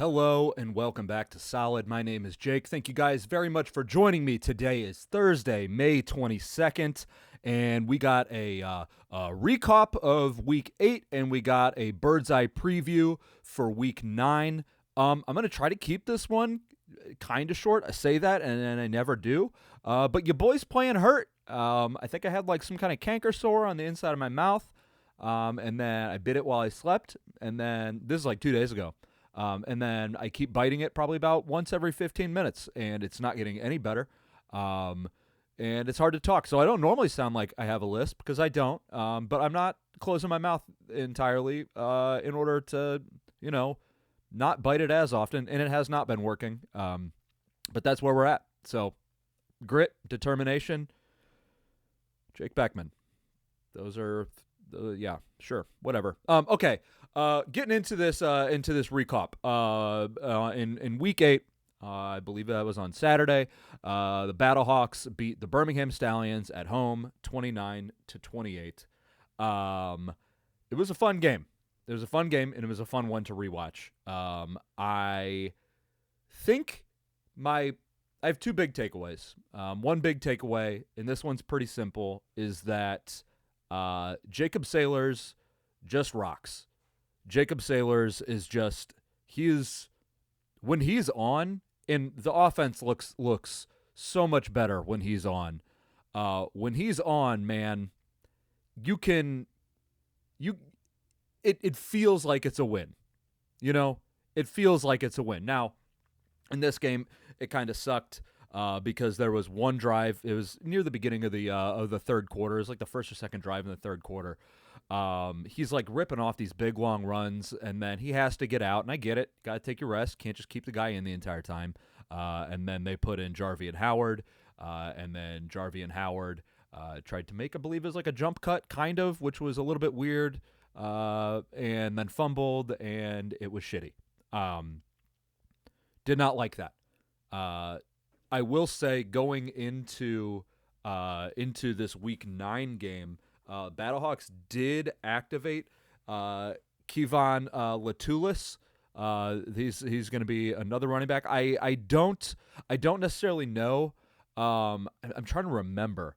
Hello and welcome back to Solid. My name is Jake. Thank you guys very much for joining me. Today is Thursday, May 22nd, and we got a ReKawp of Week 8, and we got a bird's eye preview for Week 9. I'm going to try to keep this one kind of short. I say that, and then I never do. But your boy's playing hurt. I think I had like some kind of canker sore on the inside of my mouth, and then I bit it while I slept, and then this is like 2 days ago. And then I keep biting it probably about once every 15 minutes, and it's not getting any better. And it's hard to talk. So I don't normally sound like I have a lisp because I don't. But I'm not closing my mouth entirely in order to, not bite it as often. And it has not been working. But that's where we're at. So grit, determination, Jake Beckman. Those are, yeah, sure, whatever. Okay. Getting into this ReKawp. In Week 8, I believe that was on Saturday. The Battlehawks beat the Birmingham Stallions at home, 29-28. It was a fun game. It was a fun game, and it was a fun one to rewatch. I think I have two big takeaways. One big takeaway, and this one's pretty simple, is that Jacob Sailors just rocks. Jacob Sailors is just, when he's on, and the offense looks so much better when he's on. When he's on, man, it feels like it's a win. It feels like it's a win. Now, in this game, it kind of sucked because there was one drive. It was near the beginning of the third quarter. It was like the first or second drive in the third quarter. He's like ripping off these big long runs, and then he has to get out, and I get it. Got to take your rest. Can't just keep the guy in the entire time. And then they put in Jarvian Howard, and then Jarvian Howard tried to make, I believe it was like a jump cut, kind of, which was a little bit weird, and then fumbled, and it was shitty. Did not like that. I will say going into this Week 9 game, Battlehawks did activate Kevon Latulis. He's going to be another running back. I don't necessarily know. I'm trying to remember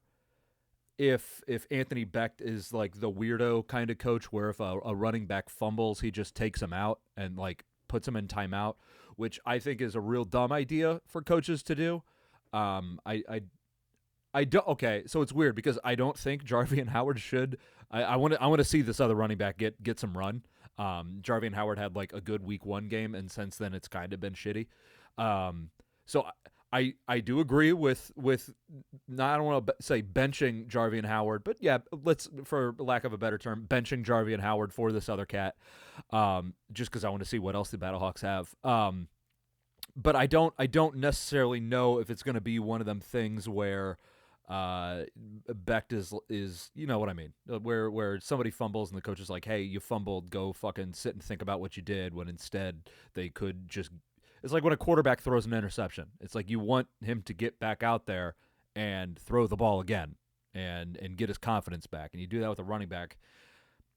if Anthony Becht is like the weirdo kind of coach where if a running back fumbles, he just takes him out and like puts him in timeout, which I think is a real dumb idea for coaches to do. I don't. Okay, so it's weird because I don't think Jarvian Howard should. I want to see this other running back get some run. Jarvian Howard had like a good Week 1 game, and since then it's kind of been shitty. So I do agree with not, I don't want to say benching Jarvian Howard, but yeah, let's, for lack of a better term, benching Jarvian Howard for this other cat. Just because I want to see what else the Battlehawks have. But I don't necessarily know if it's going to be one of them things where Becht is you know what I mean, where somebody fumbles and the coach is like, hey, you fumbled, go fucking sit and think about what you did, when instead they could just, it's like when a quarterback throws an interception. It's like you want him to get back out there and throw the ball again and get his confidence back, and you do that with a running back.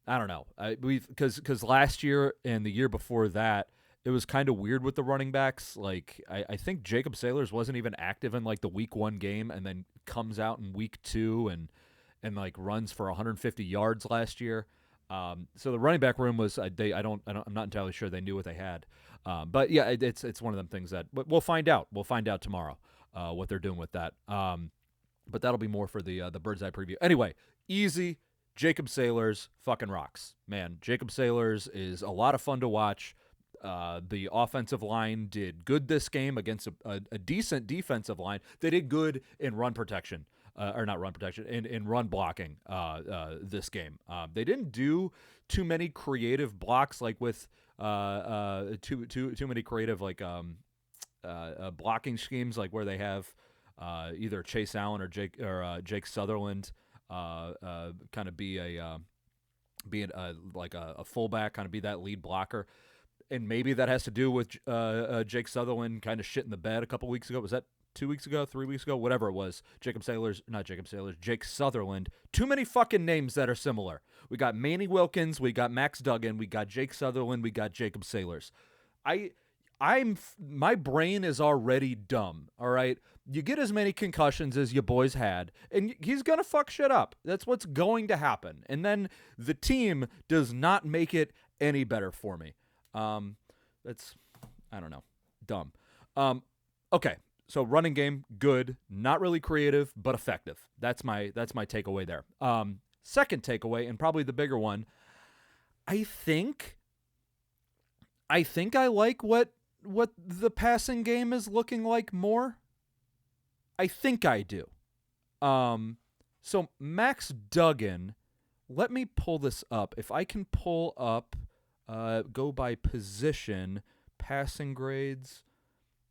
I don't know, because last year and the year before that, it was kind of weird with the running backs. Like, I think Jacob Sailors wasn't even active in like the Week 1 game, and then comes out in Week 2 and like runs for 150 yards last year. So the running back room was, I'm not entirely sure they knew what they had. But yeah, it's one of them things that we'll find out. We'll find out tomorrow what they're doing with that. But that'll be more for the bird's eye preview. Anyway, easy. Jacob Sailors fucking rocks, man. Jacob Sailors is a lot of fun to watch. The offensive line did good this game against a decent defensive line. They did good in run protection, or not run protection, in run blocking this game. They didn't do too many creative blocks, like with too many creative like blocking schemes, like where they have either Chase Allen or Jake Sutherland kind of be being like a fullback, kind of be that lead blocker. And maybe that has to do with Jake Sutherland kind of shit in the bed a couple weeks ago. Was that 2 weeks ago, 3 weeks ago, whatever it was? Jake Sutherland. Too many fucking names that are similar. We got Manny Wilkins, we got Max Duggan, we got Jake Sutherland, we got Jacob Sailors. my brain is already dumb, all right? You get as many concussions as you boys had, and he's going to fuck shit up. That's what's going to happen. And then the team does not make it any better for me. That's, I don't know, dumb. Okay, so running game, good. Not really creative, but effective. That's my takeaway there. Second takeaway, and probably the bigger one, I think I like what the passing game is looking like more. I think I do. So Max Duggan, let me pull this up. If I can pull up, go by position, passing grades.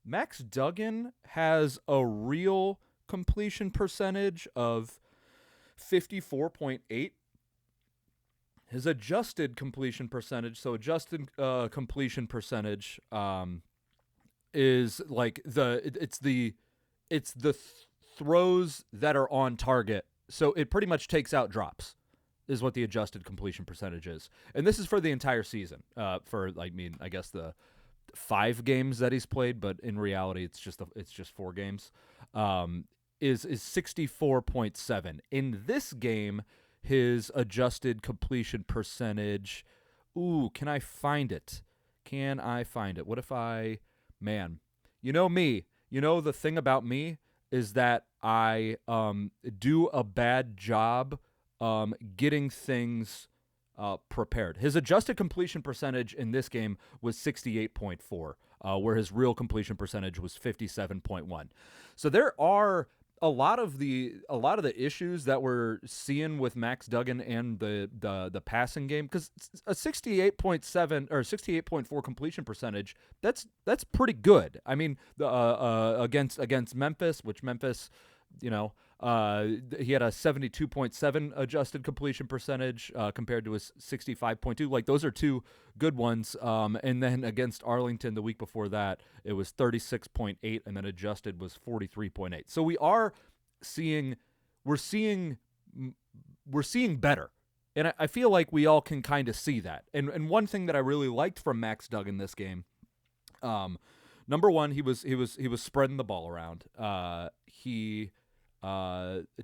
Max Duggan has a real completion percentage of 54.8. His adjusted completion percentage, so adjusted completion percentage is like it's the throws that are on target. So it pretty much takes out drops is what the adjusted completion percentage is. And this is for the entire season. I guess the 5 games that he's played, but in reality it's just 4 games. Is 64.7. In this game, his adjusted completion percentage, can I find it? What if you know me, the thing about me is that I do a bad job getting things prepared. His adjusted completion percentage in this game was 68.4, where his real completion percentage was 57.1. So there are a lot of the issues that we're seeing with Max Duggan and the passing game, because a 68.7 or 68.4 completion percentage, that's pretty good. I mean, against Memphis, which Memphis, he had a 72.7 adjusted completion percentage compared to his 65.2. Like, those are 2 good ones. And then against Arlington the week before that, it was 36.8, and then adjusted was 43.8. So we're seeing better. And I feel like we all can kind of see that. And one thing that I really liked from Max Duggan this game, number one, he was spreading the ball around. He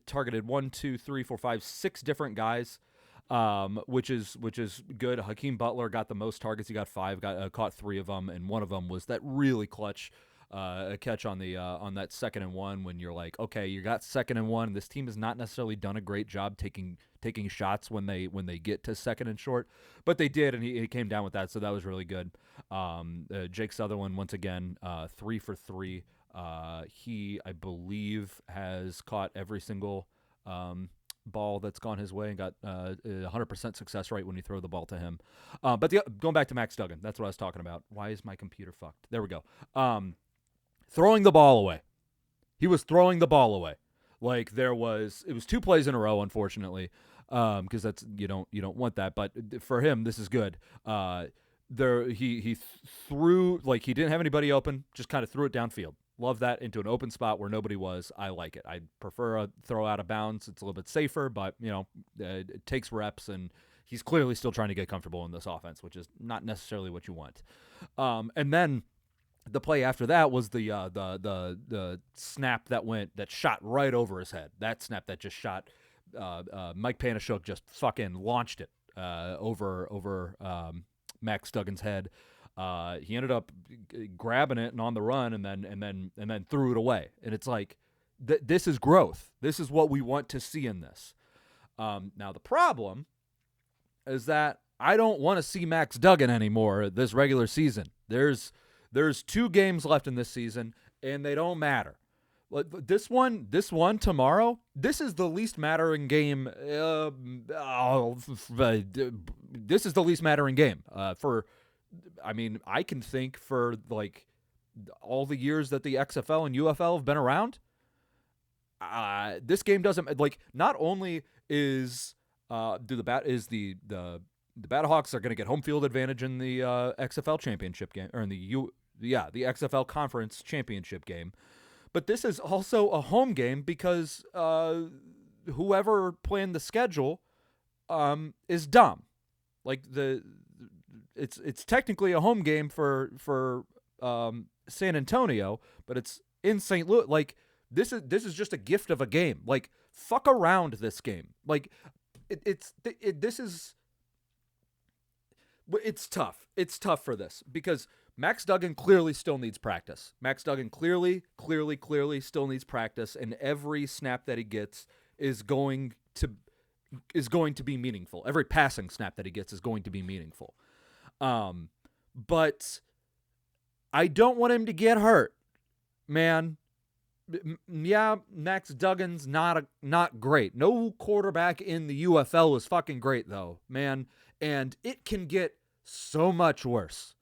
targeted 6 different guys, which is good. Hakeem Butler got the most targets. He got 5, caught 3 of them, and one of them was that really clutch catch on that 2nd and 1, when you're like, okay, you got 2nd and 1. This team has not necessarily done a great job taking shots when they get to 2nd and short, but they did, and he came down with that, so that was really good. Jake Sutherland, once again, 3 for 3. He, I believe, has caught every single ball that's gone his way and got 100% success rate when you throw the ball to him. But going back to Max Duggan, that's what I was talking about. Why is my computer fucked? There we go. Throwing the ball away. He was throwing the ball away. Like, it was 2 plays in a row, unfortunately, because that's you don't want that. But for him, this is good. He threw, like, he didn't have anybody open, just kind of threw it downfield. Love that, into an open spot where nobody was. I like it. I prefer a throw out of bounds. It's a little bit safer, but it takes reps, and he's clearly still trying to get comfortable in this offense, which is not necessarily what you want. And then the play after that was the snap that shot right over his head. That snap that just shot. Mike Panashuk just fucking launched it over Max Duggan's head. He ended up grabbing it and on the run, and then threw it away. And it's like, this is growth. This is what we want to see in this. Now the problem is that I don't want to see Max Duggan anymore this regular season. There's 2 games left in this season, and they don't matter. This one tomorrow, this is the least mattering game. This is the least mattering game I can think for, like, all the years that the XFL and UFL have been around. This game doesn't, like, not only is the Battlehawks are going to get home field advantage in the XFL championship game, or in the XFL conference championship game, but this is also a home game because whoever planned the schedule is dumb. Like, it's technically a home game for San Antonio, but it's in St. Louis. Like, this is just a gift of a game. Like, fuck around this game. Like, it's tough. It's tough for this because Max Duggan clearly still needs practice. Max Duggan clearly still needs practice, and every snap that he gets is going to be meaningful. Every passing snap that he gets is going to be meaningful. But I don't want him to get hurt, man. Yeah, Max Duggan's not great. No quarterback in the UFL is fucking great though, man. And it can get so much worse.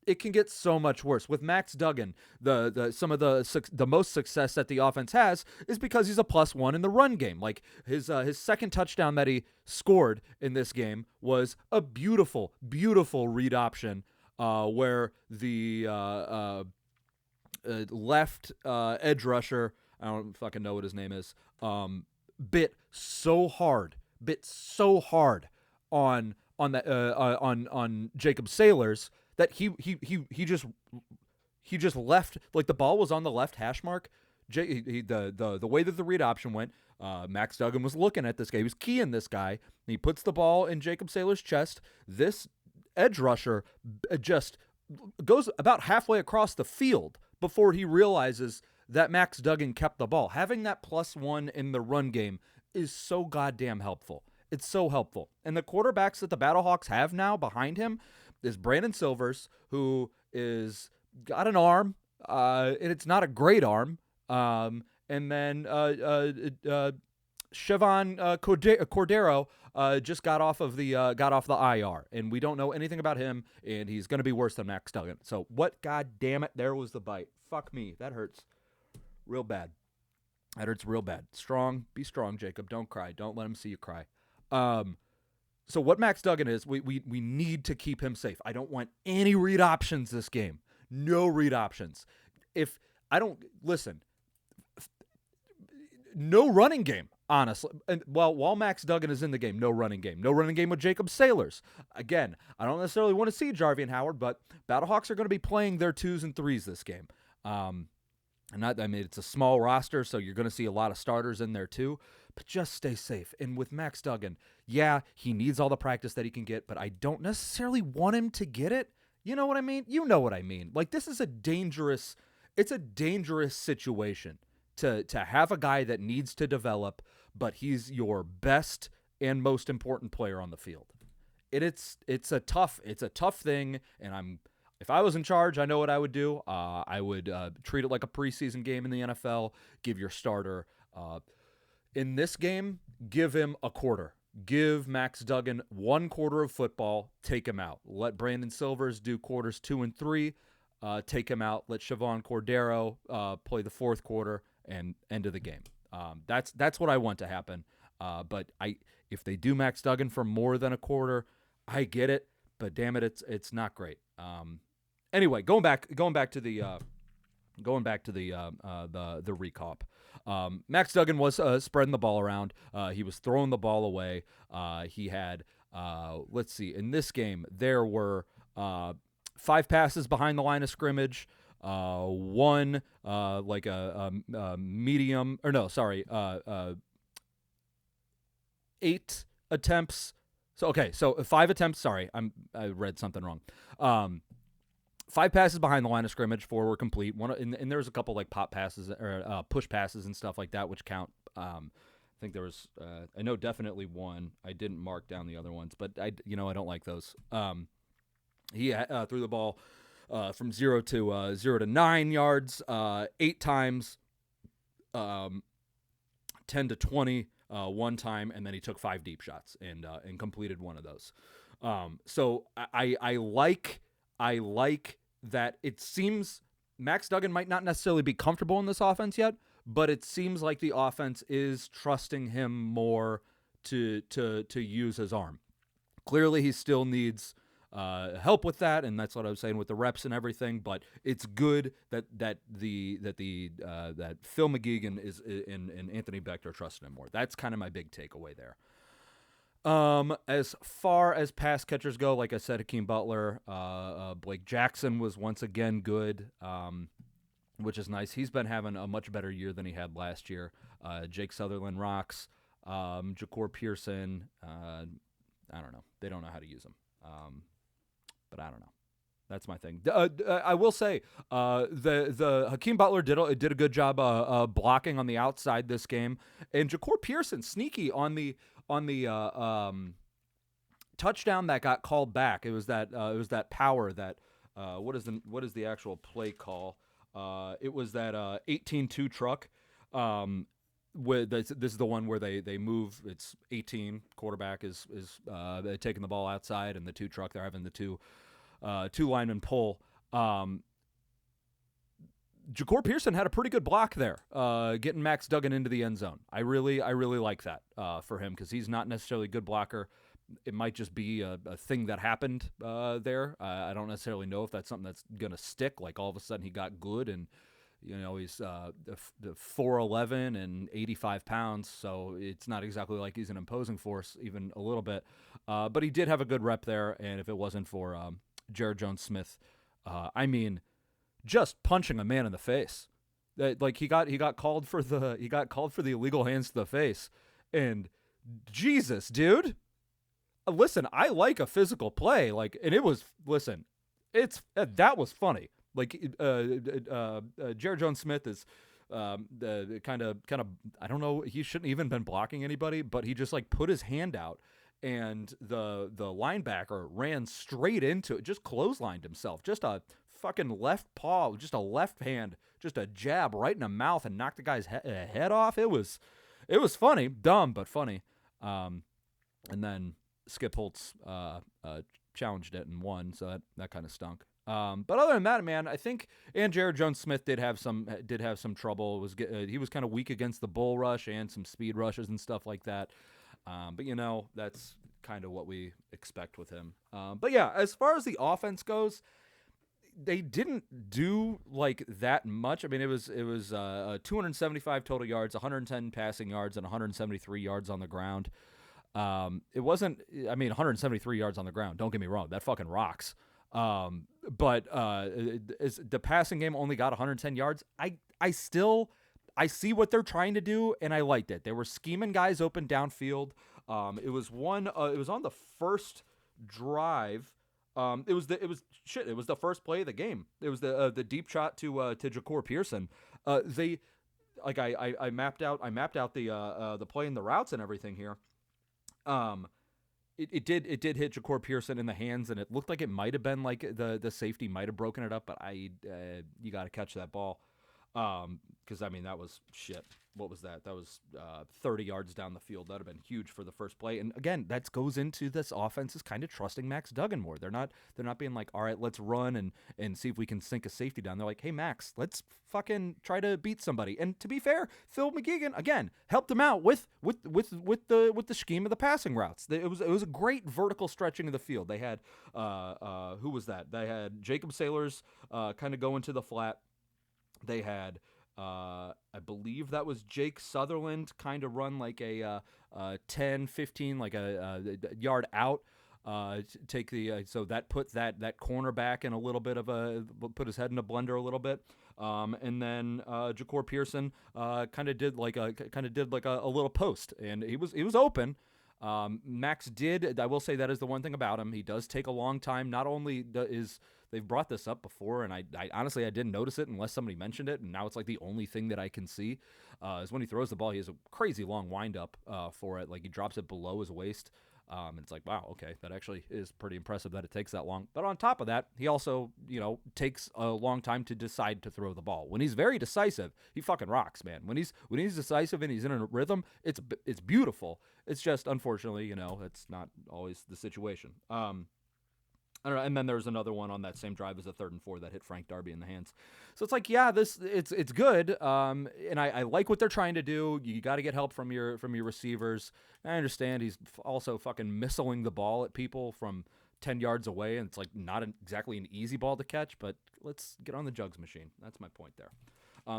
It can get so much worse with Max Duggan. Some of the most success that the offense has is because he's a +1 in the run game. Like his second touchdown that he scored in this game was a beautiful read option where the left edge rusher, I don't fucking know what his name is, bit so hard on Jacob Sailors that he just left, like the ball was on the left hash mark. The way that the read option went, Max Duggan was looking at this guy. He was keying this guy. And he puts the ball in Jacob Sailors' chest. This edge rusher just goes about halfway across the field before he realizes that Max Duggan kept the ball. Having that +1 in the run game is so goddamn helpful. It's so helpful. And the quarterbacks that the Battlehawks have now behind him is Brandon Silvers, who is got an arm, and it's not a great arm. And then Chevon Cordero just got off the IR, and we don't know anything about him, and he's going to be worse than Max Duggan. So what? God damn it! There was the bite. Fuck me. That hurts real bad. That hurts real bad. Strong. Be strong, Jacob. Don't cry. Don't let him see you cry. So what Max Duggan is, we need to keep him safe. I don't want any read options this game. No read options. If I don't listen, no running game, honestly. And while Max Duggan is in the game, no running game. No running game with Jacob Sailors. Again, I don't necessarily want to see Jarvian Howard, but Battlehawks are going to be playing their 2s and 3s this game. It's a small roster, so you're going to see a lot of starters in there too. But just stay safe. And with Max Duggan, yeah, he needs all the practice that he can get, but I don't necessarily want him to get it. You know what I mean? You know what I mean. Like, this is a dangerous situation to have a guy that needs to develop, but he's your best and most important player on the field. It's a tough thing, and if I was in charge, I know what I would do. I would treat it like a preseason game in the NFL. Give your starter in this game, give him a quarter. Give Max Duggan 1 quarter of football. Take him out. Let Brandon Silvers do quarters 2 and 3. Take him out. Let Chevon Cordero play the 4th quarter and end of the game. That's what I want to happen. But if they do Max Duggan for more than a quarter, I get it. But damn it, it's not great. Anyway, going back to the ReKawp. Max Duggan was spreading the ball around. He was throwing the ball away. He had, let's see, in this game, there were 5 passes behind the line of scrimmage, 1 like a medium, or no, sorry, 8 attempts. So 5 attempts. Sorry, I read something wrong. 5 passes behind the line of scrimmage, 4 were complete. And there was a couple like pop passes or push passes and stuff like that, which count. I think there was, I know definitely 1. I didn't mark down the other ones, but I don't like those. He threw the ball from 0 to 9 yards 8 times, 10 to 20 one time, and then he took 5 deep shots and completed 1 of those. So I like that. It seems Max Duggan might not necessarily be comfortable in this offense yet, but it seems like the offense is trusting him more to use his arm. Clearly, he still needs help with that, and that's what I was saying with the reps and everything. But it's good that Phil McGeegan is and Anthony Becht are trusting him more. That's kind of my big takeaway there. As far as pass catchers go, like I said, Hakeem Butler, Blake Jackson was once again good, which is nice. He's been having a much better year than he had last year. Jake Sutherland rocks. Ja'Cour Pearson, I don't know. They don't know how to use him. But I don't know. That's my thing. I will say, the Hakeem Butler did a good job blocking on the outside this game, and Ja'Cour Pearson sneaky on the touchdown that got called back. It was that power that what is the actual play call? It was that 18-2 truck. This is the one where they move. It's 18. Quarterback is taking the ball outside, and the 2 truck, they're having the two linemen pull. Ja'Cour Pearson had a pretty good block there, getting Max Duggan into the end zone. I really like that for him, because he's not necessarily a good blocker. It might just be a thing that happened there. I don't necessarily know if that's something that's gonna stick. Like all of a sudden he got good, and he's 4'11" and 85 pounds, so it's not exactly like he's an imposing force, even a little bit. But he did have a good rep there, and if it wasn't for Jared Jones-Smith, just punching a man in the face. Like he got called for the illegal hands to the face, and Jesus, dude. Listen, I like a physical play, and it was that was funny. Like Jared Jones-Smith is the kind of I don't know, he shouldn't even been blocking anybody, but he just put his hand out, and the linebacker ran straight into it, just clotheslined himself, just a fucking left paw, just a left hand, just a jab right in the mouth, and knocked the guy's head off. It was funny, dumb but funny. And then Skip Holtz challenged it and won, so that kind of stunk. But other than that, man, I think, and Jared Jones-Smith did have some trouble. He was kind of weak against the bull rush and some speed rushes and stuff like that. But that's kind of what we expect with him. But yeah, as far as the offense goes, they didn't do that much. I mean, it was 275 total yards, 110 passing yards, and 173 yards on the ground. It wasn't, 173 yards on the ground. Don't get me wrong, that fucking rocks. But the passing game only got 110 yards. I see what they're trying to do, and I liked it. They were scheming guys open downfield. It was on the first drive. It was the first play of the game. It was the deep shot to Ja'Cour Pearson. I mapped out the play and the routes and everything here. It did hit Ja'Cour Pearson in the hands, and it looked like it might have been the safety might have broken it up, but you got to catch that ball, because that was shit. What was that? That was 30 yards down the field. That would have been huge for the first play. And again, that goes into this offense is kind of trusting Max Duggan more. They're not being like, all right, let's run and see if we can sink a safety down. They're like, hey Max, let's fucking try to beat somebody. And to be fair, Phil McGeegan again helped them out with the scheme of the passing routes. It was a great vertical stretching of the field. They had who was that? They had Jacob Sailors kind of go into the flat. They had I believe that was Jake Sutherland kind of run like a 10, 15, like a yard out. Take the so that put that cornerback in a little bit of put his head in a blender a little bit. And then Ja'Cour Pearson kind of did like a little post, and he was open. Max did. I will say that is the one thing about him. He does take a long time. Not only they've brought this up before, and I honestly I didn't notice it unless somebody mentioned it, and now it's like the only thing that I can see is when he throws the ball, he has a crazy long windup for it. Like he drops it below his waist. It's like, wow, okay, that actually is pretty impressive that it takes that long. But on top of that, he also, takes a long time to decide to throw the ball. When he's very decisive, he fucking rocks, man. When he's decisive and he's in a rhythm, it's beautiful. It's just, unfortunately, it's not always the situation. I don't know. And then there's another one on that same drive as a 3rd and 4 that hit Frank Darby in the hands. So it's like, yeah, it's good. And I like what they're trying to do. You got to get help from your receivers. I understand he's also fucking missiling the ball at people from 10 yards away, and it's like not exactly an easy ball to catch. But let's get on the jugs machine. That's my point there.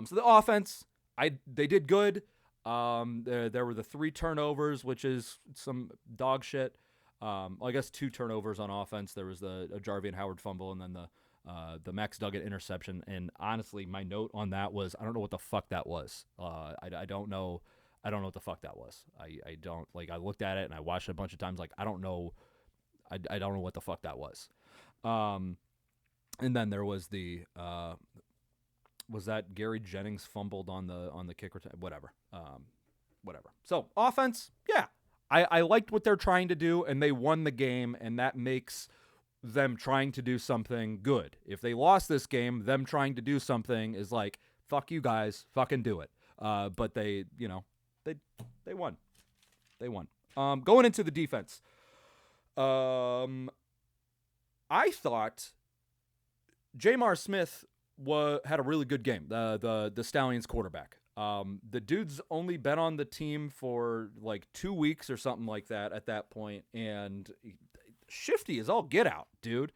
So the offense, they did good. There were the 3 turnovers, which is some dog shit. I guess 2 turnovers on offense. There was a Jarvian Howard fumble and then the Max Duggan interception. And honestly, my note on that was I don't know what the fuck that was. I don't know. I don't know what the fuck that was. I don't like. I looked at it and I watched it a bunch of times. Like I don't know. I don't know what the fuck that was. And then there was was that Gary Jennings fumbled on the kick return? Whatever. Whatever. So offense, yeah. I liked what they're trying to do, and they won the game, and that makes them trying to do something good. If they lost this game, them trying to do something is like, fuck you guys, fucking do it. But they won. They won. Going into the defense, I thought Jamar Smith had a really good game. The Stallions quarterback. The dude's only been on the team for like 2 weeks or something like that at that point, and shifty as all get out, dude.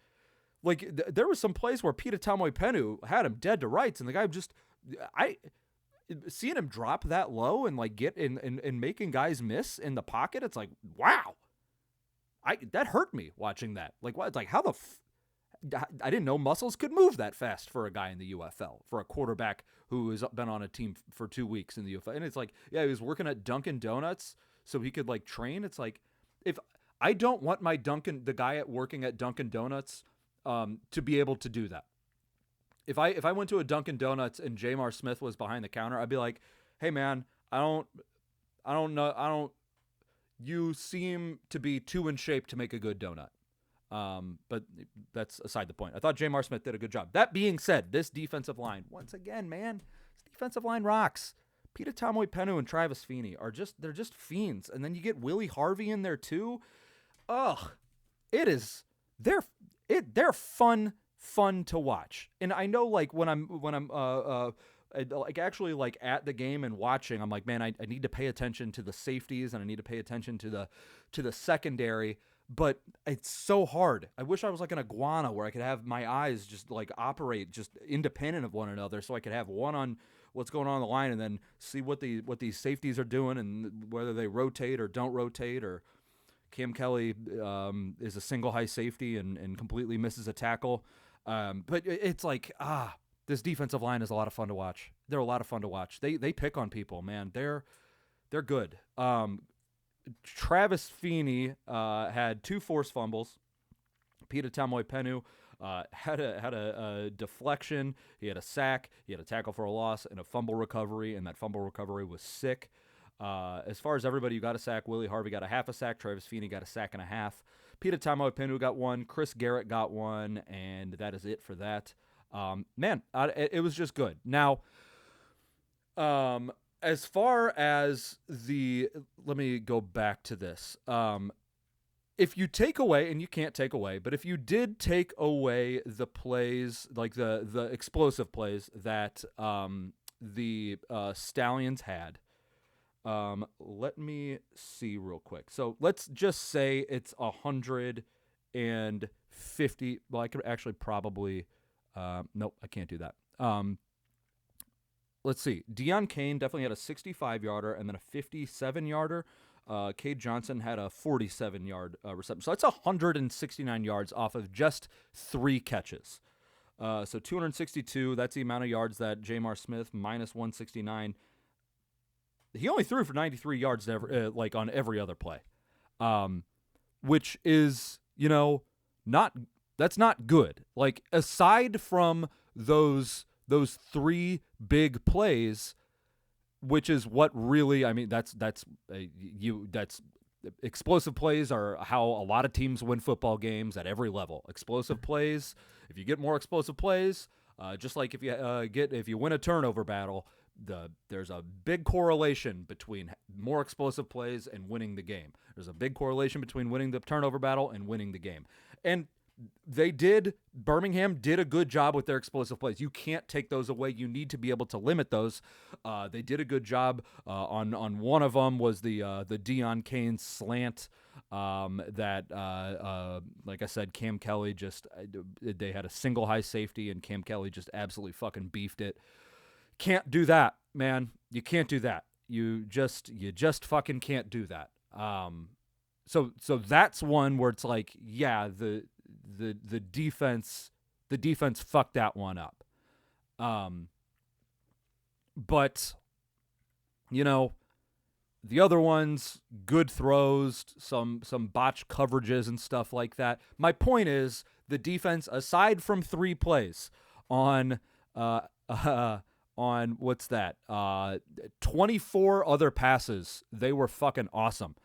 Like there was some plays where Peter Tamoipenu had him dead to rights, and the guy just seeing him drop that low and like get in making guys miss in the pocket. It's like, wow, that hurt me watching that. Like what? It's like how I didn't know muscles could move that fast for a guy in the UFL, for a quarterback who has been on a team for 2 weeks in the UFL. And it's like, yeah, he was working at Dunkin' Donuts so he could like train. It's like, if I don't want the guy working at Dunkin' Donuts to be able to do that. If I went to a Dunkin' Donuts and Jamar Smith was behind the counter, I'd be like, hey man, I don't know. You seem to be too in shape to make a good donut. But that's aside the point. I thought Jamar Smith did a good job. That being said, this defensive line, once again, man, this defensive line rocks. Peter Tamoipenu and Travis Feeney they're just fiends. And then you get Willie Harvey in there too. Ugh. They're fun to watch. And I know like when I'm like actually like at the game and watching, I'm like, man, I need to pay attention to the safeties and I need to pay attention to the secondary. But it's so hard. I wish I was like an iguana where I could have my eyes just like operate just independent of one another, so I could have one on what's going on the line and then see what these safeties are doing and whether they rotate or don't rotate, or Cam Kelly is a single high safety and completely misses a tackle. But it's like, this defensive line is a lot of fun to watch. They're a lot of fun to watch. They pick on people, man. They're good. Travis Feeney had 2 forced fumbles. Peter Tamoipenu had a deflection. He had a sack. He had a tackle for a loss and a fumble recovery, and that fumble recovery was sick. As far as everybody who got a sack, Willie Harvey got a half a sack. Travis Feeney got a sack and a half. Peter Tamoipenu got 1. Chris Garrett got 1, and that is it for that. Man, it was just good. Now, as far as let me go back to this. If you take away, and you can't take away, but if you did take away the plays, like the explosive plays that the Stallions had, let me see real quick. So let's just say it's 150. Well, I could actually probably, nope, I can't do that. Let's see. Deion Kane definitely had a 65-yarder and then a 57-yarder. Cade Johnson had a 47-yard reception. So that's 169 yards off of just 3 catches. So 262, that's the amount of yards that Jamar Smith, minus 169. He only threw for 93 yards like on every other play, which is, that's not good. Like, aside from those 3 big plays, which is what really, I mean, that's explosive plays are how a lot of teams win football games at every level. Explosive plays, if you get more explosive plays, just like if you win a turnover battle, there's a big correlation between more explosive plays and winning the game. There's a big correlation between winning the turnover battle and winning the game. And Birmingham did a good job with their explosive plays. You can't take those away. You need to be able to limit those. They did a good job on one of them was the Deion Kane slant that, like I said, Cam Kelly they had a single high safety and Cam Kelly just absolutely fucking beefed it. Can't do that, man. You can't do that. You just fucking can't do that. So that's one where it's like, yeah, the defense fucked that one up. But the other ones, good throws, some botched coverages and stuff like that. My point is, the defense, aside from 3 plays on what's that? 24 other passes, they were fucking awesome.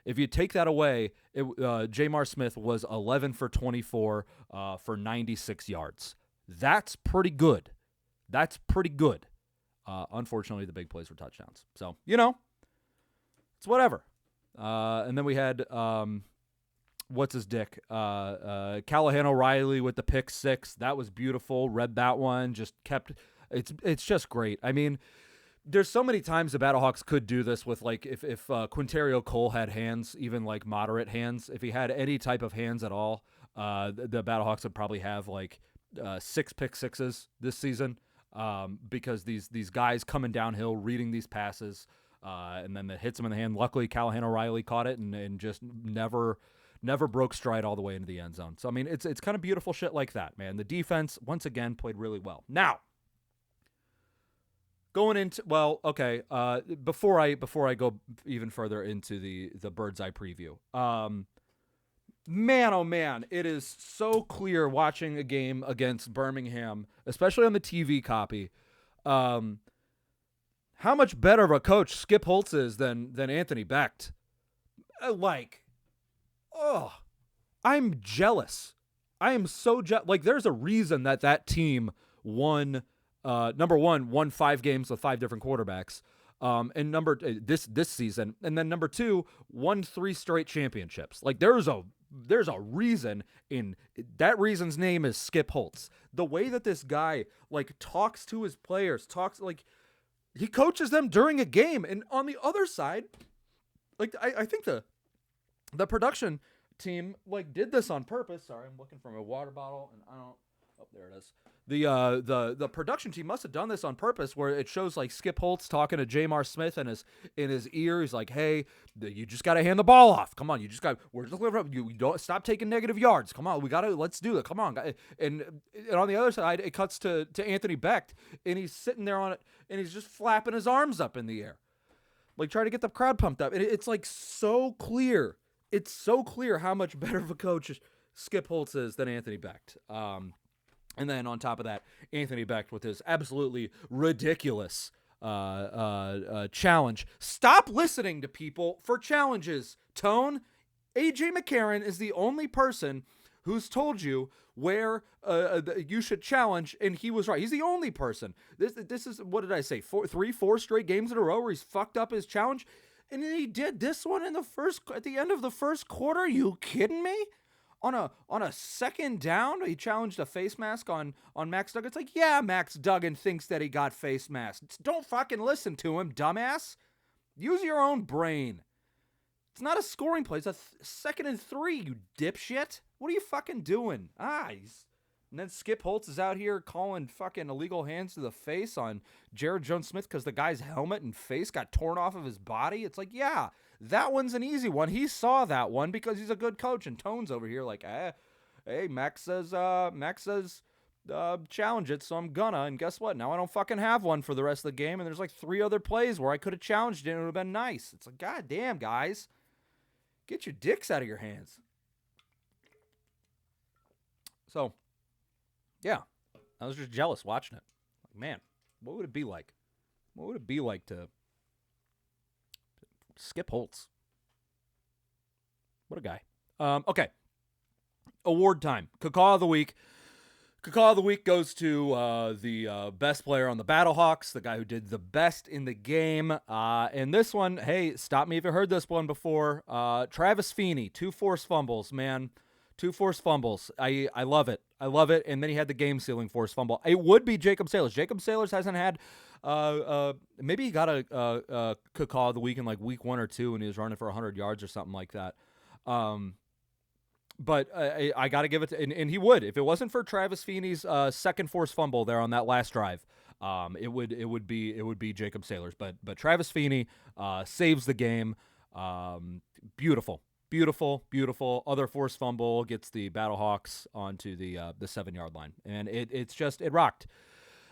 If you take that away, Jamar Smith was 11 for 24 for 96 yards. That's pretty good. Unfortunately, the big plays were touchdowns. So, it's whatever. And then we had, what's his dick? Callahan O'Reilly with the pick 6. That was beautiful. Read that one. Just kept, it's just great. I mean, there's so many times the Battlehawks could do this with, like, if Quinterio Cole had hands, even like moderate hands, if he had any type of hands at all, the Battlehawks would probably have like 6 pick 6s this season, because these guys coming downhill, reading these passes, and then it hits him in the hand. Luckily, Callahan O'Reilly caught it and just never broke stride all the way into the end zone. So, I mean, it's kind of beautiful shit like that, man. The defense, once again, played really well. Now, going into, before I go even further into the bird's eye preview, man, oh man, it is so clear watching a game against Birmingham, especially on the TV copy, how much better of a coach Skip Holtz is than Anthony Becht. I'm jealous. I am so jealous. Like, there's a reason that team won. Number one, won 5 games with 5 different quarterbacks. And this season, and then number 2, won 3 straight championships. Like, there's a reason, in that reason's name is Skip Holtz. The way that this guy, like, talks to his players, he coaches them during a game. And on the other side, like, I think the production team, like, did this on purpose. Sorry, I'm looking for my water bottle, and I don't. Oh, there it is. The production team must have done this on purpose, where it shows, like, Skip Holtz talking to Jamar Smith in his ear. He's like, "Hey, you just got to hand the ball off. Come on, we're just looking up. You don't stop taking negative yards. Come on, let's do it. Come on." And on the other side, it cuts to Anthony Becht, and he's sitting there on it, and he's just flapping his arms up in the air, like, trying to get the crowd pumped up. And it's like so clear. It's so clear how much better of a coach Skip Holtz is than Anthony Becht. And then on top of that, Anthony Becht with his absolutely ridiculous challenge. Stop listening to people for challenges, Tone. AJ McCarron is the only person who's told you where you should challenge, and he was right. He's the only person. This is, what did I say, 4 straight games in a row where he's fucked up his challenge? And he did this one at the end of the first quarter? Are you kidding me? On a second down, he challenged a face mask on Max Duggan. It's like, yeah, Max Duggan thinks that he got face masked. Don't fucking listen to him, dumbass. Use your own brain. It's not a scoring play. It's a 2nd and 3, you dipshit. What are you fucking doing? And then Skip Holtz is out here calling fucking illegal hands to the face on Jared Jones-Smith because the guy's helmet and face got torn off of his body. It's like, yeah, that one's an easy one. He saw that one because he's a good coach. And Tone's over here like, hey, Max says, challenge it, so I'm gonna. And guess what? Now I don't fucking have one for the rest of the game. And there's like 3 other plays where I could have challenged it and it would have been nice. It's like, God damn, guys. Get your dicks out of your hands. So, yeah, I was just jealous watching it. Like, man, what would it be like? What would it be like to Skip Holtz? What a guy. Okay. Award time. Cacaw of the Week. Cacaw of the Week goes to the best player on the Battlehawks, the guy who did the best in the game. And this one, hey, stop me if you heard this one before. Travis Feeney, 2 forced fumbles, man. 2 forced fumbles. I love it. I love it. And then he had the game-sealing forced fumble. It would be Jacob Sailors. Jacob Sailors hasn't had maybe he got a Cacaw of the Week in like week 1 or 2 and he was running for 100 yards or something like that. But I got to give it to, and he would, if it wasn't for Travis Feeney's second forced fumble there on that last drive. it would be Jacob Sailors, but Travis Feeney saves the game. Beautiful. Beautiful. Other forced fumble gets the Battlehawks onto the 7-yard line, and it rocked.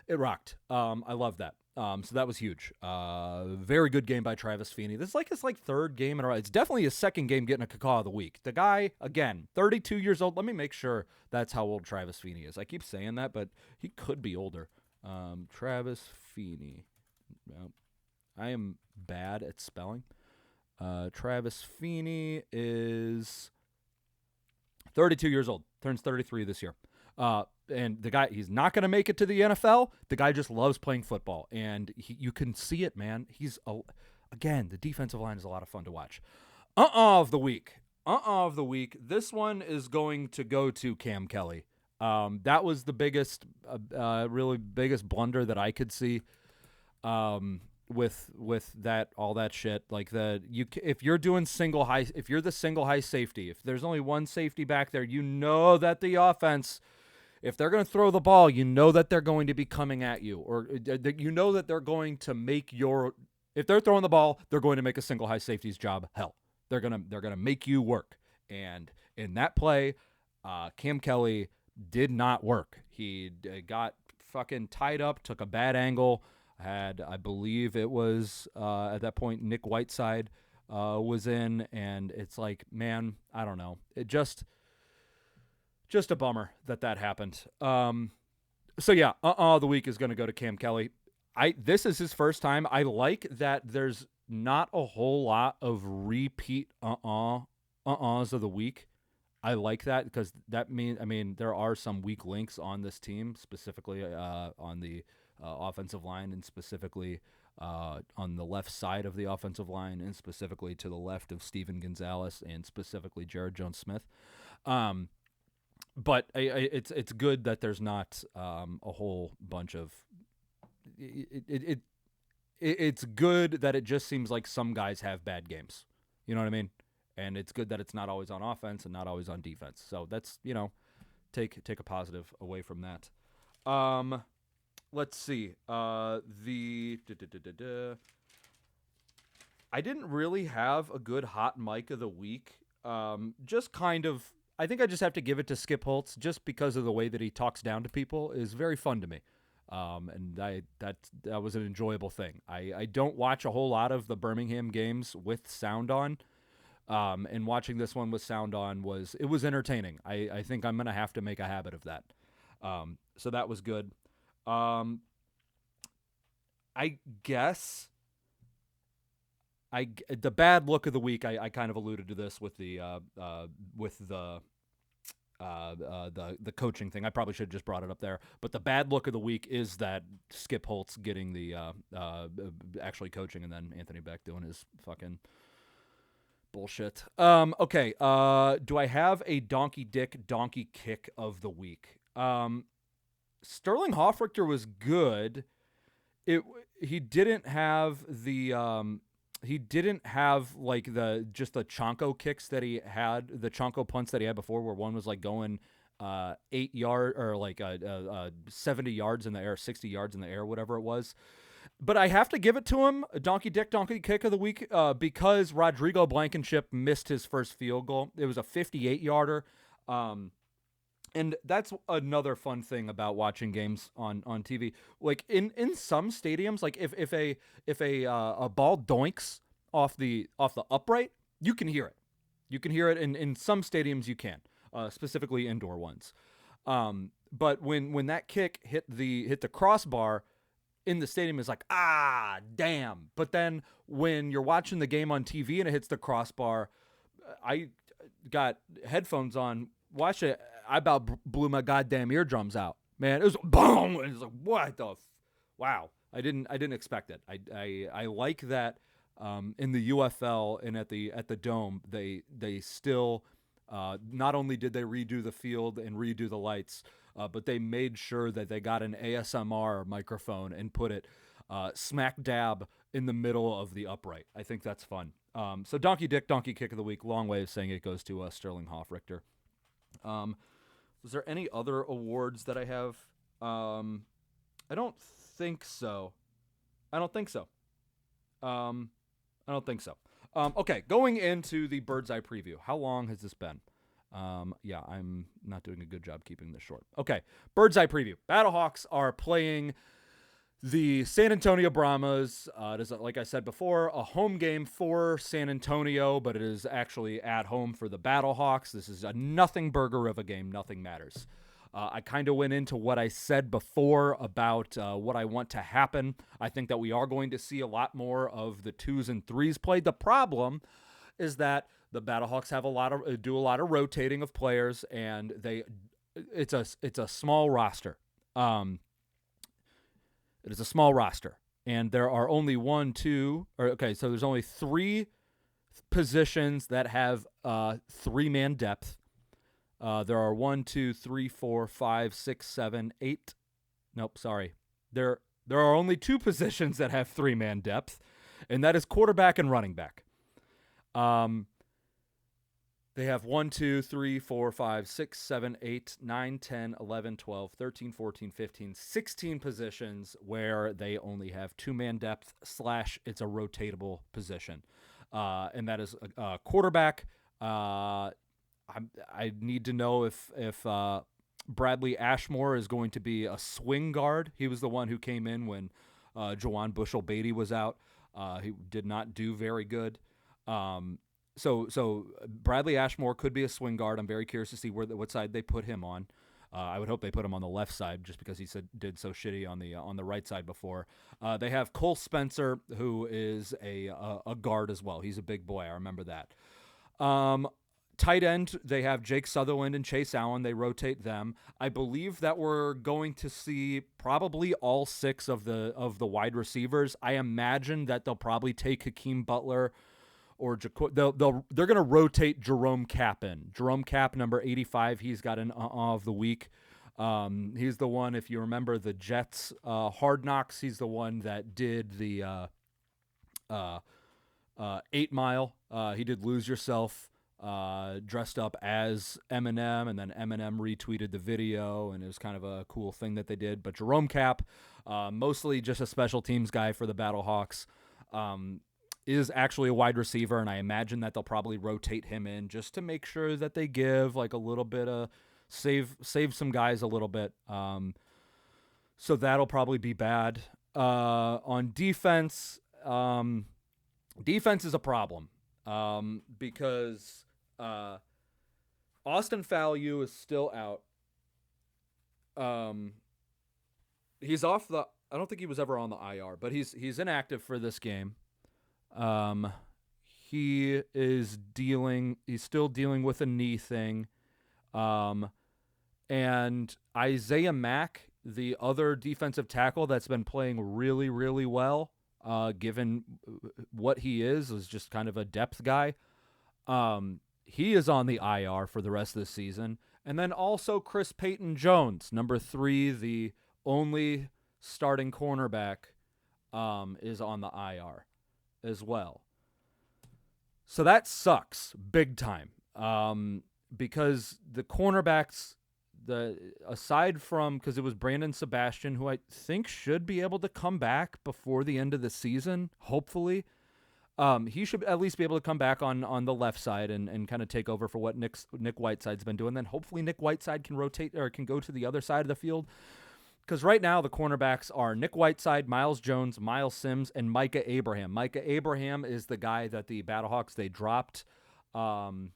It rocked. I love that. So that was huge. Very good game by Travis Feeney. This is like his third game in a row. It's definitely his second game getting a Cacaw of the Week. The guy, again, 32 years old. Let me make sure that's how old Travis Feeney is. I keep saying that, but he could be older. Travis Feeney. Well, I am bad at spelling. Travis Feeney is 32 years old. Turns 33 this year. And the guy, he's not going to make it to the NFL. The guy just loves playing football, and you can see it, man. Again, the defensive line is a lot of fun to watch. Of the week. This one is going to go to Cam Kelly. That was the biggest, really biggest blunder that I could see. With that, all that shit, if you're doing if you're the single high safety, if there's only one safety back there, you know that the offense, if they're going to throw the ball, you know that they're going to be coming at you, or you know that they're going to if they're throwing the ball, they're going to make a single high safety's job hell. They're gonna make you work. And in that play, Cam Kelly did not work. He got fucking tied up, took a bad angle. I believe it was at that point Nick Whiteside was in, and it's like, man, I don't know. It just a bummer that happened. So yeah, the week is going to go to Cam Kelly. This is his first time. I like that there's not a whole lot of repeat of the week. I like that because that means there are some weak links on this team, specifically on the offensive line, and specifically on the left side of the offensive line, and specifically to the left of Steven Gonzalez, and specifically Jared Jones-Smith. But it's good that there's not a whole bunch of it's good that it just seems like some guys have bad games. You know what I mean? And it's good that it's not always on offense and not always on defense. So that's, take a positive away from that. Let's see. I didn't really have a good hot mic of the week. Just kind of, I think I just have to give it to Skip Holtz, just because of the way that he talks down to people is very fun to me. And that was an enjoyable thing. I don't watch a whole lot of the Birmingham games with sound on. And watching this one with sound on was entertaining. I think I'm going to have to make a habit of that. So that was good. I guess the bad look of the week, I kind of alluded to this with the coaching thing. I probably should have just brought it up there. But the bad look of the week is that Skip Holtz getting the actually coaching, and then Anthony Beck doing his fucking bullshit. Okay. Do I have a donkey kick of the week? Sterling Hoffrichter was good. He didn't have the the Chonko kicks that he had, the Chonko punts that he had before, where one was going 8 yard or 70 yards in the air, 60 yards in the air, whatever it was. But I have to give it to him, donkey kick of the week, because Rodrigo Blankenship missed his first field goal. It was a 58-yarder. And that's another fun thing about watching games on TV. Like in some stadiums, like if a ball doinks off the upright, you can hear it. You can hear it in some stadiums. You can, specifically indoor ones. But when that kick hit the crossbar in the stadium, is like, damn. But then when you're watching the game on TV and it hits the crossbar, I got headphones on, watch it. I about blew my goddamn eardrums out, man. It was boom. It was like, what the wow. I didn't expect it. I like that in the UFL and at the Dome, they still not only did they redo the field and redo the lights, but they made sure that they got an ASMR microphone and put it smack dab in the middle of the upright. I think that's fun. So donkey kick of the week. Long way of saying it goes to Sterling Hoffrichter. Was there any other awards that I have? I don't think so. I don't think so. Okay, going into the bird's eye preview. How long has this been? Yeah, I'm not doing a good job keeping this short. Okay, bird's eye preview. Battlehawks are playing the San Antonio Brahmas. It is, like I said before, a home game for San Antonio, but it is actually at home for the Battlehawks. This is a nothing burger of a game. Nothing matters. I kind of went into what I said before about what I want to happen. I think that we are going to see a lot more of the 2s and 3s played. The problem is that the Battlehawks have do a lot of rotating of players, and it's a small roster. It is a small roster, and there are only so there's only 3 positions that have 3-man depth. There are 1, 2, 3, 4, 5, 6, 7, 8. Nope, sorry. There are only 2 positions that have 3-man depth, and that is quarterback and running back. They have 1, 2, 3, 4, 5, 6, 7, 8, 9, 10, 11, 12, 13, 14, 15, 16 positions where they only have 2-man depth / it's a rotatable position. And that is quarterback. I need to know if Bradley Ashmore is going to be a swing guard. He was the one who came in when Jawan Bushell-Beatty was out. He did not do very good. So Bradley Ashmore could be a swing guard. I'm very curious to see what side they put him on. I would hope they put him on the left side just because he did so shitty on the right side before. They have Cole Spencer, who is a guard as well. He's a big boy. I remember that. Tight end, they have Jake Sutherland and Chase Allen. They rotate them. I believe that we're going to see probably all 6 of the wide receivers. I imagine that they'll probably take Hakeem Butler or they're going to rotate Jerome Cap in. Jerome Cap, number 85, he's got an of the week. He's the one, if you remember the Jets Hard Knocks, he's the one that did the 8 Mile. He did Lose Yourself, dressed up as Eminem, and then Eminem retweeted the video, and it was kind of a cool thing that they did. But Jerome Cap, mostly just a special teams guy for the Battlehawks, is actually a wide receiver, and I imagine that they'll probably rotate him in just to make sure that they give like a little bit of save some guys a little bit. So that'll probably be bad. On defense, defense is a problem because Austin Fallu is still out. He's off the. I don't think he was ever on the IR, but he's inactive for this game. He's still dealing with a knee thing. And Isaiah Mack, the other defensive tackle that's been playing really, really well, given what he is just kind of a depth guy. He is on the IR for the rest of the season. And then also Chris Payton-Jones, number 3, the only starting cornerback, is on the IR as well. So that sucks big time. Because the cornerbacks, aside from, because it was Brandon Sebastian, who I think should be able to come back before the end of the season, hopefully. He should at least be able to come back on the left side and kind of take over for what Nick Whiteside's been doing. Then hopefully Nick Whiteside can rotate or can go to the other side of the field. Because right now the cornerbacks are Nick Whiteside, Miles Jones, Miles Sims, and Micah Abraham. Micah Abraham is the guy that the Battlehawks, they dropped Fatakasi,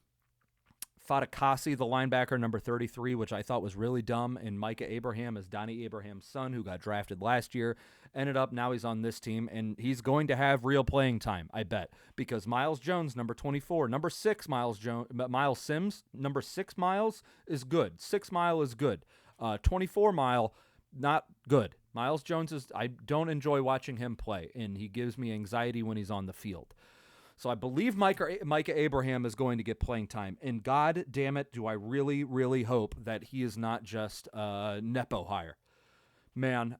the linebacker, number 33, which I thought was really dumb. And Micah Abraham is Donnie Abraham's son, who got drafted last year. Now he's on this team, and he's going to have real playing time, I bet. Because Miles Jones, number 24, number 6, Miles Sims, number 6 Miles is good. 6 Mile is good. 24 Mile, not good. Miles Jones I don't enjoy watching him play, and he gives me anxiety when he's on the field. So I believe Micah Abraham is going to get playing time. And God damn it, do I really, really hope that he is not just a Nepo hire. Man,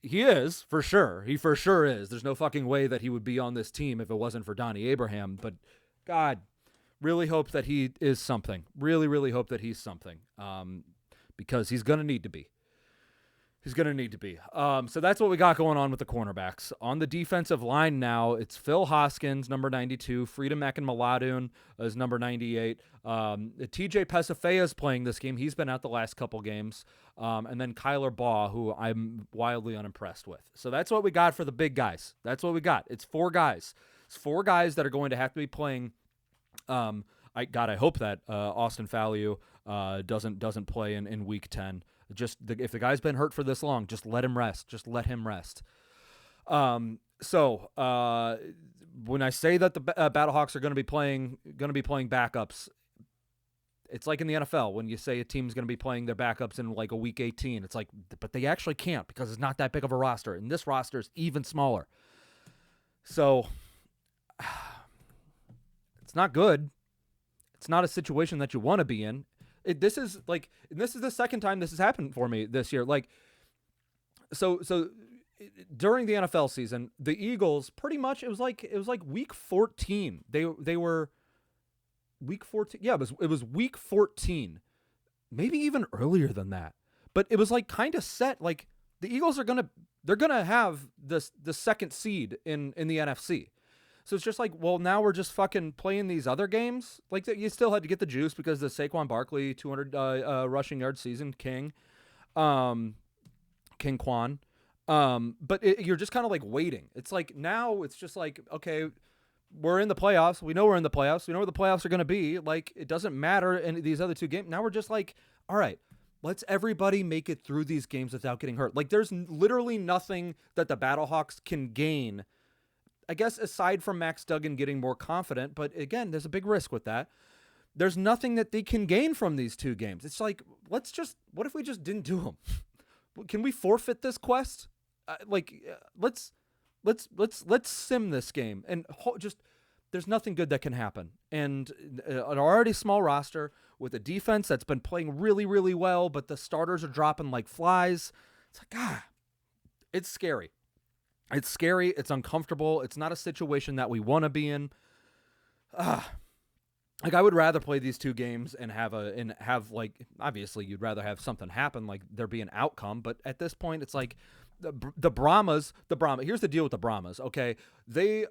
he is, for sure. He for sure is. There's no fucking way that he would be on this team if it wasn't for Donnie Abraham. But God, really hope that he is something. Really, really hope that he's something. Because he's going to need to be. He's going to need to be. So that's what we got going on with the cornerbacks. On the defensive line now, it's Phil Hoskins, number 92. Freedom Akinmaladun is number 98. TJ Pesafea is playing this game. He's been out the last couple games. And then Kyler Baugh, who I'm wildly unimpressed with. So that's what we got for the big guys. That's what we got. It's 4 guys. It's 4 guys that are going to have to be playing. I hope that Austin Faliu doesn't play in Week 10. If the guy's been hurt for this long, just let him rest. Just let him rest. So when I say that the Battlehawks are going to be playing backups, it's like in the NFL when you say a team's going to be playing their backups in like a week 18. It's like, but they actually can't because it's not that big of a roster, and this roster is even smaller. So it's not good. It's not a situation that you want to be in. This is the second time this has happened for me this year. Like, so during the NFL season, the Eagles pretty much it was like week 14. They were week 14. Yeah, it was week 14, maybe even earlier than that. But it was like kind of set. Like the Eagles are gonna have the second seed in the NFC. So it's just like, well, now we're just fucking playing these other games. Like, you still had to get the juice because the Saquon Barkley 200 rushing yard season king Quan. But you're just kind of like waiting. It's like now it's just like, okay, we're in the playoffs. We know we're in the playoffs. We know where the playoffs are going to be. Like, it doesn't matter in these other 2 games. Now we're just like, all right, let's everybody make it through these games without getting hurt. Like, there's literally nothing that the Battlehawks can gain, I guess, aside from Max Duggan getting more confident, but again, there's a big risk with that. There's nothing that they can gain from these 2 games. It's like, what if we just didn't do them? Can we forfeit this quest? Let's sim this game and there's nothing good that can happen. And an already small roster with a defense that's been playing really, really well, but the starters are dropping like flies. It's like, it's scary. It's scary. It's uncomfortable. It's not a situation that we want to be in. Like, I would rather play these 2 games and have obviously you'd rather have something happen, like there be an outcome. But at this point, it's like the Brahmas. Here's the deal with the Brahmas. Okay, they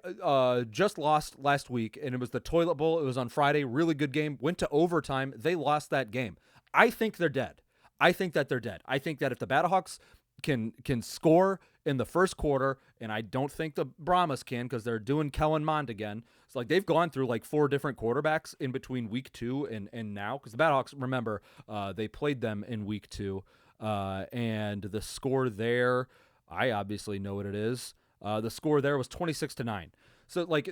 just lost last week, and it was the Toilet Bowl. It was on Friday. Really good game. Went to overtime. They lost that game. I think they're dead. I think that if the Battlehawks can score in the first quarter, and I don't think the Brahmas can because they're doing Kellen Mond again. It's like they've gone through like 4 different quarterbacks in between week 2 and now, because the Battlehawks, remember, they played them in week 2, and the score there, I obviously know what it is. The score there was 26-9. So like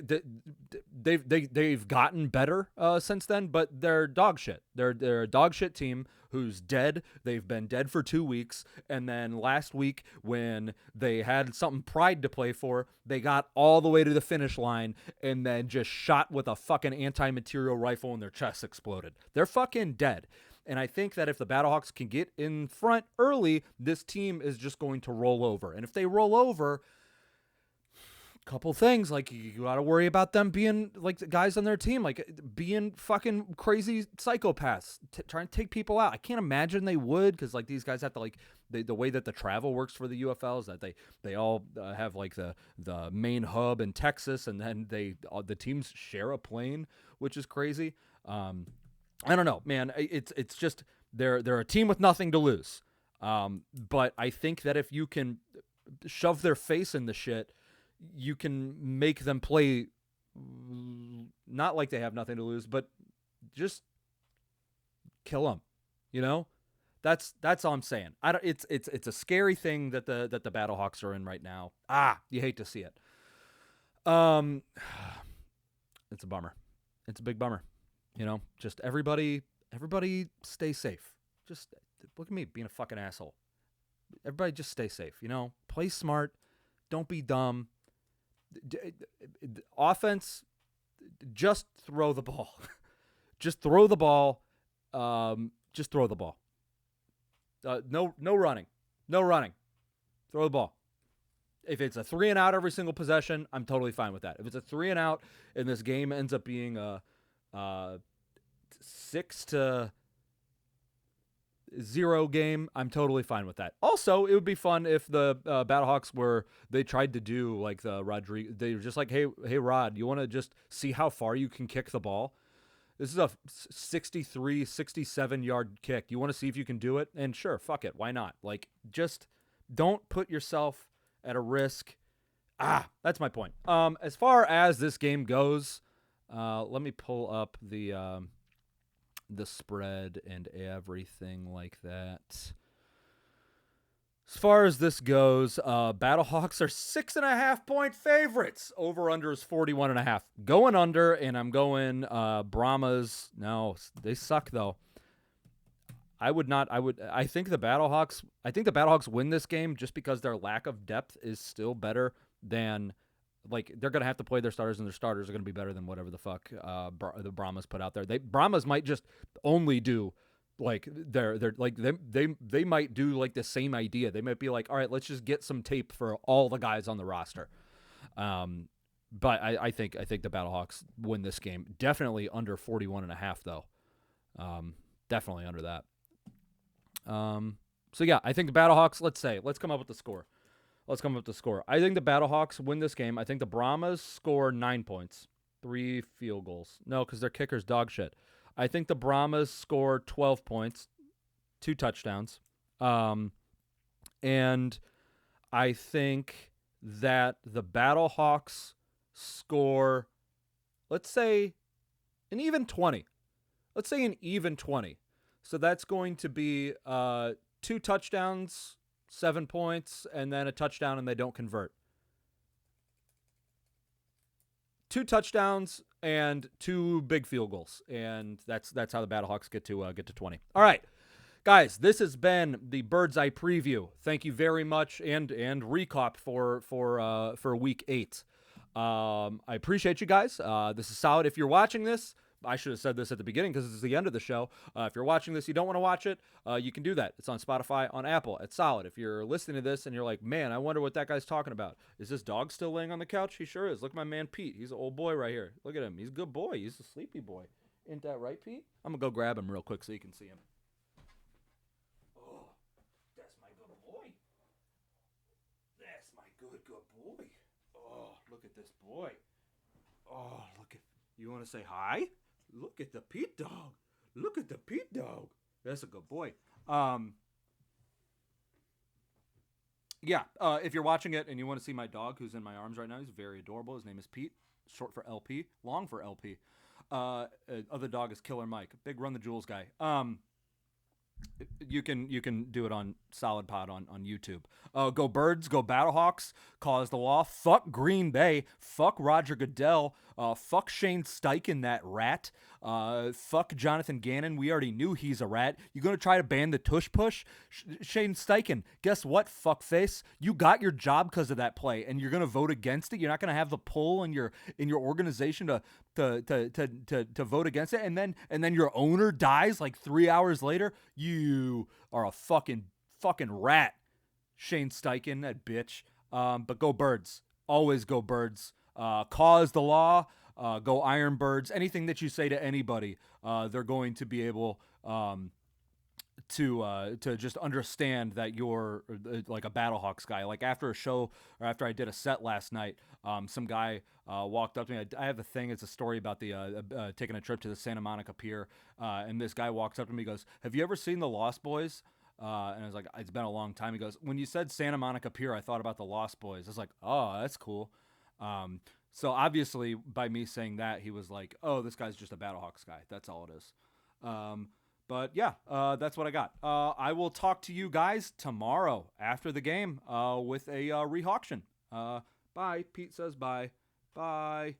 they've gotten better since then, but they're dog shit. They're a dog shit team who's dead. They've been dead for 2 weeks, and then last week when they had something pride to play for, they got all the way to the finish line and then just shot with a fucking anti-material rifle and their chest exploded. They're fucking dead. And I think that if the Battlehawks can get in front early, this team is just going to roll over. And if they roll over, couple things, like you got to worry about them being like the guys on their team, like being fucking crazy psychopaths, trying to take people out. I can't imagine they would, because like these guys have to like the way that the travel works for the UFL is that they all have like the main hub in Texas, and then the teams share a plane, which is crazy. I don't know, man. It's just they're a team with nothing to lose. But I think that if you can shove their face in the shit, you can make them play not like they have nothing to lose, but just kill them. You know, that's all I'm saying. It's a scary thing that the Battlehawks are in right now. You hate to see it. It's a bummer. It's a big bummer. You know, just everybody stay safe. Just look at me being a fucking asshole. Everybody just stay safe. You know, play smart. Don't be dumb. Offense, just throw the ball. Just throw the ball. Just throw the ball. No running. No running. Throw the ball. If it's a 3 and out every single possession, I'm totally fine with that. If it's a 3 and out and this game ends up being a 6 to 0 game, I'm totally fine with that. Also, it would be fun if the Battlehawks they tried to do like the Rodriguez. They were just like, hey, Rod, you want to just see how far you can kick the ball? This is a 63, 67-yard kick. You want to see if you can do it? And sure, fuck it. Why not? Like, just don't put yourself at a risk. That's my point. As far as this game goes, let me pull up the spread and everything like that. As far as this goes, Battlehawks are 6.5-point favorites. Over/under is 41.5. Going under, and I'm going Brahmas. No, they suck though. I think the Battlehawks win this game just because their lack of depth is still better than, like, they're going to have to play their starters, and their starters are going to be better than whatever the fuck the Brahmas put out there. Brahmas might just only do, like, they're like, they might do, like, the same idea. They might be like, all right, let's just get some tape for all the guys on the roster. But I think the Battlehawks win this game. Definitely under 41.5, though. Definitely under that. So, yeah, I think the Battlehawks, let's come up with the score. I think the Battlehawks win this game. I think the Brahmas score 9 points, 3 field goals. No, because their kicker's dog shit. I think the Brahmas score 12 points, 2 touchdowns. And I think that the Battlehawks score, let's say, an even 20. So that's going to be 2 touchdowns, 7 points, and then a touchdown, and they don't convert. 2 touchdowns and 2 big field goals, and that's how the Battlehawks get to 20. All right, guys, this has been the Bird's Eye preview. Thank you very much, and ReKawp for week 8. I appreciate you guys. This is solid. If you're watching this, I should have said this at the beginning because this is the end of the show. If you're watching this, you don't want to watch it, you can do that. It's on Spotify, on Apple. It's solid. If you're listening to this and you're like, man, I wonder what that guy's talking about. Is this dog still laying on the couch? He sure is. Look at my man Pete. He's an old boy right here. Look at him. He's a good boy. He's a sleepy boy. Ain't that right, Pete? I'm going to go grab him real quick so you can see him. Oh, that's my good boy. That's my good boy. Oh, look at this boy. Oh, look at... You want to say hi? Look at the Pete dog. That's a good boy. If you're watching it and you want to see my dog who's in my arms right now, he's very adorable. His name is Pete, short for LP, long for LP. Other dog is Killer Mike, big Run the Jewels guy. You can do it on Solid Pod on YouTube. Go Birds, go Battlehawks, cause the law. Fuck Green Bay. Fuck Roger Goodell. Fuck Shane Steichen, that rat. Fuck Jonathan Gannon. We already knew he's a rat. You gonna try to ban the tush push? Shane Steichen, guess what, fuckface? You got your job because of that play, and you're gonna vote against it. You're not gonna have the pull in your organization to vote against it, and then your owner dies like 3 hours later. You are a fucking rat, Shane Steichen, that bitch. But go Birds. Always go Birds. Cause the law. Go Iron Birds. Anything that you say to anybody, they're going to be able to just understand that you're like a Battlehawks guy. Like after a show, or after I did a set last night, some guy walked up to me. I have a thing. It's a story about the taking a trip to the Santa Monica Pier, and this guy walks up to me. He goes, "Have you ever seen the Lost Boys?" And I was like, "It's been a long time." He goes, "When you said Santa Monica Pier, I thought about the Lost Boys." I was like, "Oh, that's cool." So obviously, by me saying that, he was like, "Oh, this guy's just a Battlehawks guy." That's all it is. But yeah, that's what I got. I will talk to you guys tomorrow after the game with a rehawction. Bye. Pete says bye. Bye.